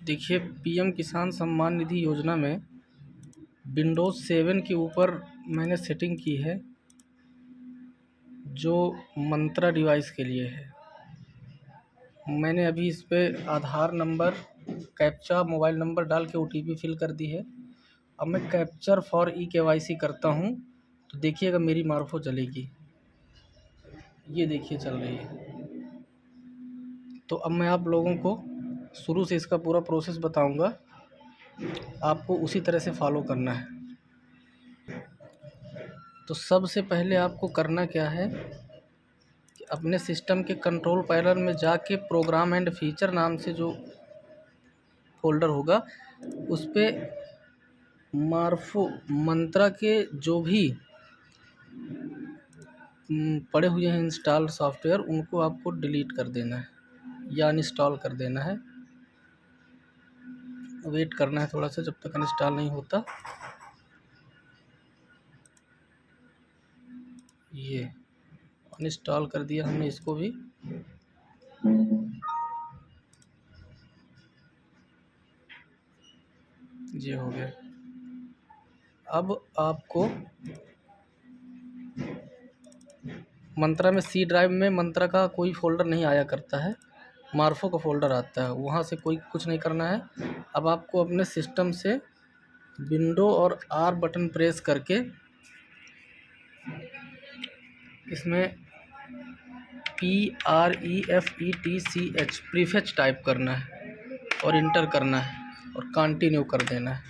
देखिए, पीएम किसान सम्मान निधि योजना में विंडोज़ 7 के ऊपर मैंने सेटिंग की है, जो मंत्रा डिवाइस के लिए है। मैंने अभी इस पे आधार नंबर, कैप्चा, मोबाइल नंबर डाल के ओटीपी फिल कर दी है। अब मैं कैप्चर फॉर ई-केवाईसी करता हूँ, तो देखिएगा मेरी मार्फो चलेगी। ये देखिए चल रही है। तो अब मैं आप लोगों को शुरू से इसका पूरा प्रोसेस बताऊंगा, आपको उसी तरह से फॉलो करना है। तो सबसे पहले आपको करना क्या है कि अपने सिस्टम के कंट्रोल पैनल में जाके प्रोग्राम एंड फीचर नाम से जो फोल्डर होगा, उस पे मार्फो मंत्रा के जो भी पड़े हुए हैं इंस्टॉल्ड सॉफ्टवेयर, उनको आपको डिलीट कर देना है या अनइंस्टॉल कर देना है। वेट करना है थोड़ा सा जब तक अनइंस्टॉल नहीं होता। ये अनइंस्टॉल कर दिया हमने इसको भी। ये हो गया। अब आपको मंत्रा में सी ड्राइव में मंत्रा का कोई फ़ोल्डर नहीं आया करता है, मार्फो का फ़ोल्डर आता है, वहाँ से कोई कुछ नहीं करना है। अब आपको अपने सिस्टम से विंडो और आर बटन प्रेस करके इसमें PREFETCH प्रीफेच टाइप करना है और इंटर करना है और कंटिन्यू कर देना है।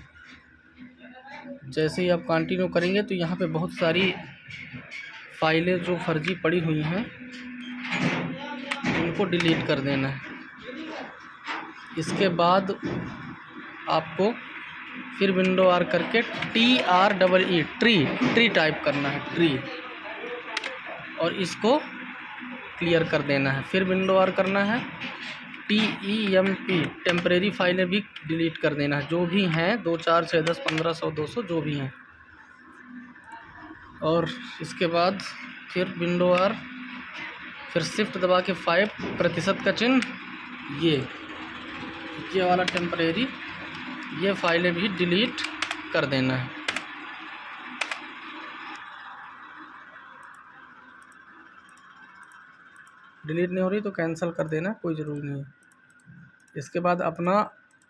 जैसे ही आप कंटिन्यू करेंगे तो यहाँ पे बहुत सारी फाइलें जो फर्जी पड़ी हुई हैं उनको डिलीट कर देना है। इसके बाद आपको फिर विंडो आर करके TREE ट्री टाइप करना है, ट्री, और इसको क्लियर कर देना है। फिर विंडो आर करना है, TEMP टेम्परेरी फाइलें भी डिलीट कर देना है, जो भी हैं 2, 4, 6, 10, 15, 100, 200 जो भी हैं। और इसके बाद फिर विंडो आर, फिर शिफ्ट दबा के 5% का चिन्ह, ये वाला टेम्परेरी, ये फाइलें भी डिलीट कर देना है। डिलीट नहीं हो रही तो कैंसिल कर देना, कोई ज़रूरी नहीं है। इसके बाद अपना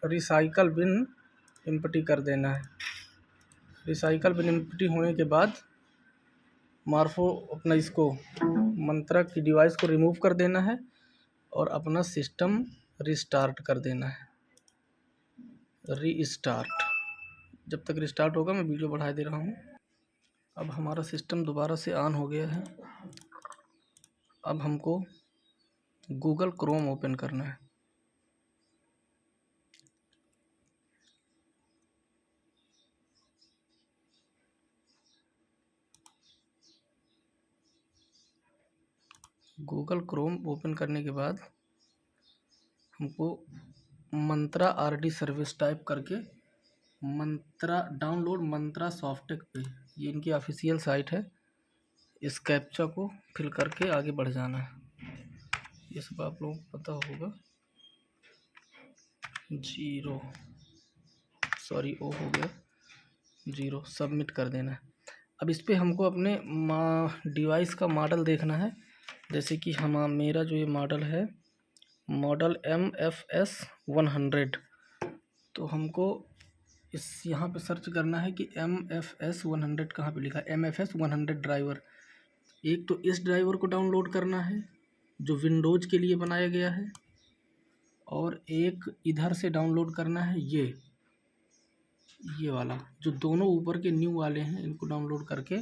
रिसाइकल बिन एम्प्टी कर देना है। रिसाइकल बिन एम्प्टी होने के बाद मार्फो अपना इसको मंत्रा की डिवाइस को रिमूव कर देना है और अपना सिस्टम रिस्टार्ट कर देना है। रीस्टार्ट, जब तक रिस्टार्ट होगा मैं वीडियो बढ़ा दे रहा हूँ। अब हमारा सिस्टम दोबारा से ऑन हो गया है। अब हमको गूगल क्रोम ओपन करना है। गूगल क्रोम ओपन करने के बाद हमको मंत्रा RD सर्विस टाइप करके मंत्रा डाउनलोड मंत्रा सॉफ्टेक पे, ये इनकी ऑफिशियल साइट है, इस कैप्चा को फिल करके आगे बढ़ जाना है। ये सब आप लोगों को पता होगा। 0 सॉरी ओ हो गया 0, सबमिट कर देना है। अब इस पर हमको अपने डिवाइस का मॉडल देखना है। जैसे कि मेरा जो ये मॉडल है, मॉडल MFS 100, तो हमको इस यहाँ पे सर्च करना है कि MFS 100 कहाँ पे लिखा है। MFS 100 ड्राइवर, एक तो इस ड्राइवर को डाउनलोड करना है जो विंडोज़ के लिए बनाया गया है, और एक इधर से डाउनलोड करना है ये वाला, जो दोनों ऊपर के न्यू वाले हैं, इनको डाउनलोड करके।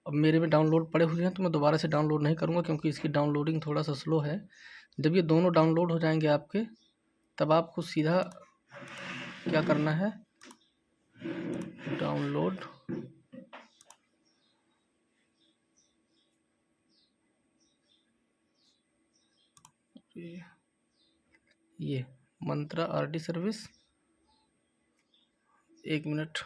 अब मेरे में डाउनलोड पड़े हुए हैं तो मैं दोबारा से डाउनलोड नहीं करूँगा, क्योंकि इसकी डाउनलोडिंग थोड़ा सा स्लो है। जब ये दोनों डाउनलोड हो जाएंगे आपके, तब आपको सीधा क्या करना है, डाउनलोड, ये मंत्रा RD सर्विस। 1 मिनट,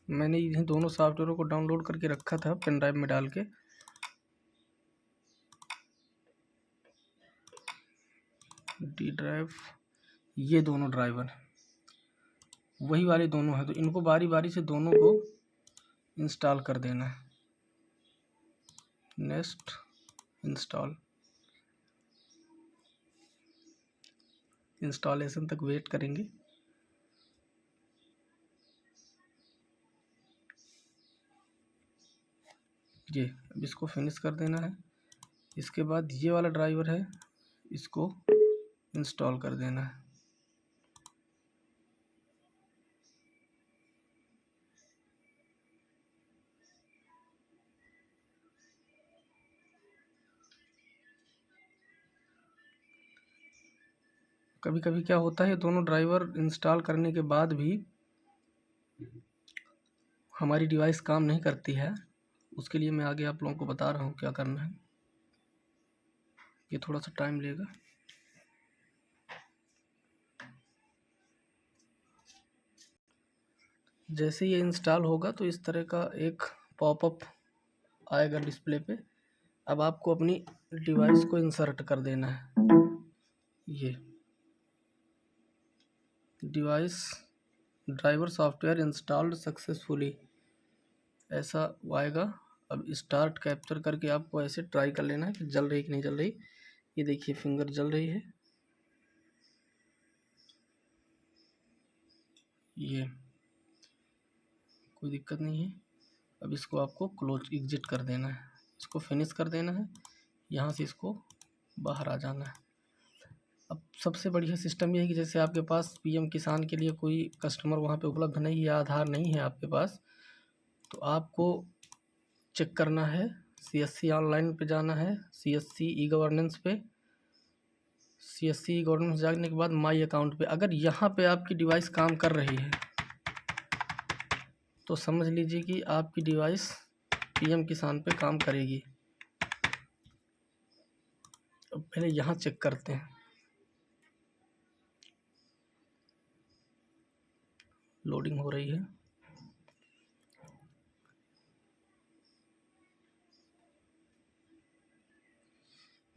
मैंने इन्हीं दोनों सॉफ्टवेयरों को डाउनलोड करके रखा था पेन ड्राइव में डाल के। डी ड्राइव, ये दोनों ड्राइवर वही वाले दोनों हैं, तो इनको बारी बारी से दोनों को इंस्टॉल कर देना है। नेक्स्ट इंस्टॉल, इंस्टॉलेशन तक वेट करेंगे। ये अब इसको फिनिश कर देना है। इसके बाद ये वाला ड्राइवर है, इसको इंस्टॉल कर देना है। कभी कभी क्या होता है, दोनों ड्राइवर इंस्टॉल करने के बाद भी हमारी डिवाइस काम नहीं करती है। उसके लिए मैं आगे आप लोगों को बता रहा हूँ क्या करना है। ये थोड़ा सा टाइम लेगा। जैसे ये इंस्टॉल होगा तो इस तरह का एक पॉपअप आएगा डिस्प्ले पे। अब आपको अपनी डिवाइस को इंसर्ट कर देना है। ये device driver software installed successfully, ऐसा आएगा। अब स्टार्ट कैप्चर करके आपको ऐसे ट्राई कर लेना है कि जल रही कि नहीं जल रही। ये देखिए फिंगर जल रही है। ये कोई दिक्कत नहीं है। अब इसको आपको क्लोज एग्जिट कर देना है, इसको फिनिश कर देना है। यहाँ से इसको बाहर आ जाना है। अब सबसे बढ़िया सिस्टम ये है कि जैसे आपके पास पीएम किसान के लिए कोई कस्टमर वहाँ पे उपलब्ध नहीं है, आधार नहीं है आपके पास, तो आपको चेक करना है। सीएससी ऑनलाइन पे जाना है, सीएससी ई गवर्नेंस पे। सीएससी ई गवर्नेंस जाने के बाद माई अकाउंट पे, अगर यहाँ पे आपकी डिवाइस काम कर रही है तो समझ लीजिए कि आपकी डिवाइस पीएम किसान पे काम करेगी। अब पहले यहाँ चेक करते हैं। लोडिंग हो रही है।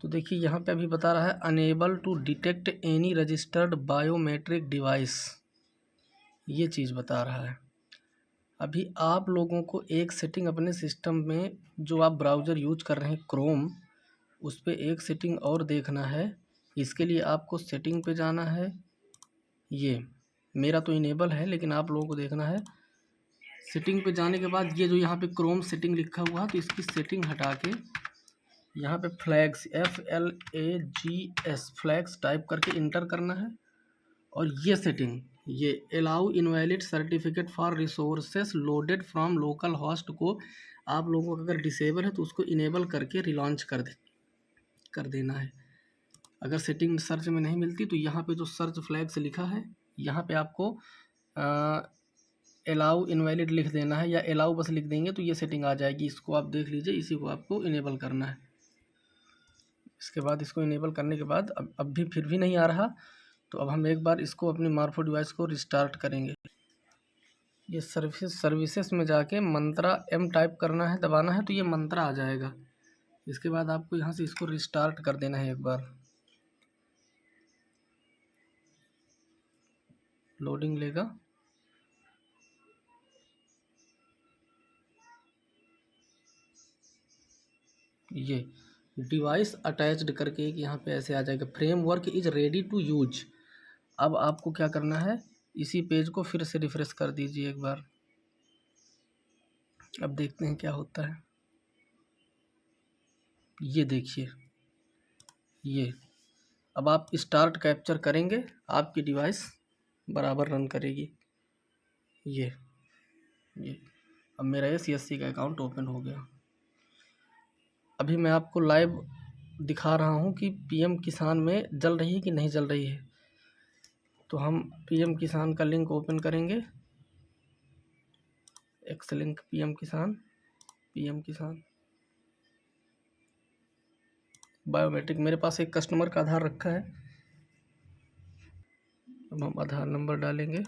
तो देखिए यहाँ पे अभी बता रहा है unable to detect any registered biometric device, ये चीज़ बता रहा है। अभी आप लोगों को एक सेटिंग अपने सिस्टम में, जो आप ब्राउज़र यूज कर रहे हैं क्रोम, उस पर एक सेटिंग और देखना है। इसके लिए आपको सेटिंग पे जाना है। ये मेरा तो इनेबल है, लेकिन आप लोगों को देखना है। सेटिंग पे जाने के बाद ये जो यहाँ पे क्रोम सेटिंग लिखा हुआ है, तो इसकी सेटिंग हटा के यहाँ पे फ्लैग्स FLAGS फ्लैग्स टाइप करके इंटर करना है। और ये सेटिंग, ये allow invalid certificate for resources loaded from local host को आप लोगों को अगर डिसेबल है तो उसको इनेबल करके रिलॉन्च कर देना है। अगर सेटिंग सर्च में नहीं मिलती तो यहाँ पे जो सर्च फ्लैग्स लिखा है, यहाँ पे आपको अलाउ इनवैलिड लिख देना है, या अलाउ बस लिख देंगे तो ये सेटिंग आ जाएगी। इसको आप देख लीजिए, इसी को आपको इनेबल करना है। इसके बाद इसको इनेबल करने के बाद अब भी फिर भी नहीं आ रहा, तो अब हम एक बार इसको अपनी मार्फो डिवाइस को रिस्टार्ट करेंगे। ये सर्विसेज में जाके मंत्रा M टाइप करना है, दबाना है, तो ये मंत्रा आ जाएगा। इसके बाद आपको यहाँ से इसको रिस्टार्ट कर देना है एक बार। लोडिंग लेगा। ये डिवाइस अटैच्ड करके एक यहाँ पे ऐसे आ जाएगा, framework is ready to use. अब आपको क्या करना है, इसी पेज को फिर से रिफ्रेश कर दीजिए एक बार। अब देखते हैं क्या होता है। ये देखिए, ये अब आप स्टार्ट कैप्चर करेंगे, आपकी डिवाइस बराबर रन करेगी। ये अब मेरा ये CSC का अकाउंट ओपन हो गया। अभी मैं आपको लाइव दिखा रहा हूँ कि पीएम किसान में जल रही है कि नहीं जल रही है। तो हम पीएम किसान का लिंक ओपन करेंगे, एक्स लिंक पीएम किसान बायोमेट्रिक। मेरे पास एक कस्टमर का आधार रखा है। अब हम आधार नंबर डालेंगे।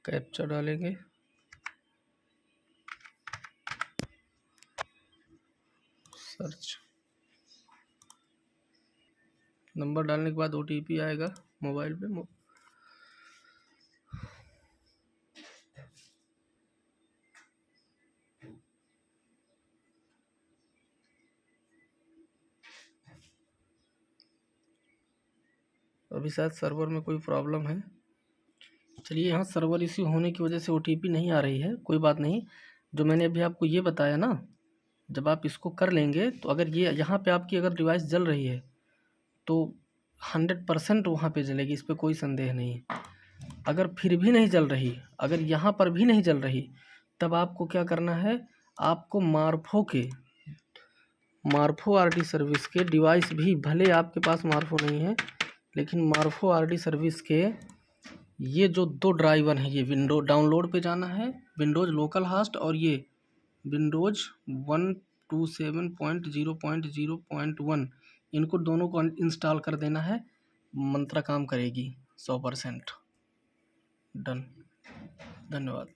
कैप्चा डालेंगे, सर्च, नंबर डालने के बाद OTP आएगा मोबाइल पे। अभी शायद सर्वर में कोई प्रॉब्लम है। चलिए, यहाँ सर्वर इश्यू होने की वजह से OTP नहीं आ रही है, कोई बात नहीं। जो मैंने अभी आपको ये बताया ना, जब आप इसको कर लेंगे तो अगर ये यहाँ पे आपकी अगर डिवाइस जल रही है तो 100% वहाँ पे जलेगी, इस पर कोई संदेह नहीं है। अगर फिर भी नहीं जल रही, अगर यहाँ पर भी नहीं जल रही, तब आपको क्या करना है, आपको मार्फो RD सर्विस के डिवाइस भी, भले आपके पास मार्फो नहीं है लेकिन मार्फो RD सर्विस के ये जो 2 ड्राइवर हैं, ये विंडो डाउनलोड पे जाना है, विंडोज़ लोकल होस्ट और ये विंडोज़ 127.0.0.1, इनको दोनों को इंस्टॉल कर देना है। मंत्रा काम करेगी 100%। डन। धन्यवाद।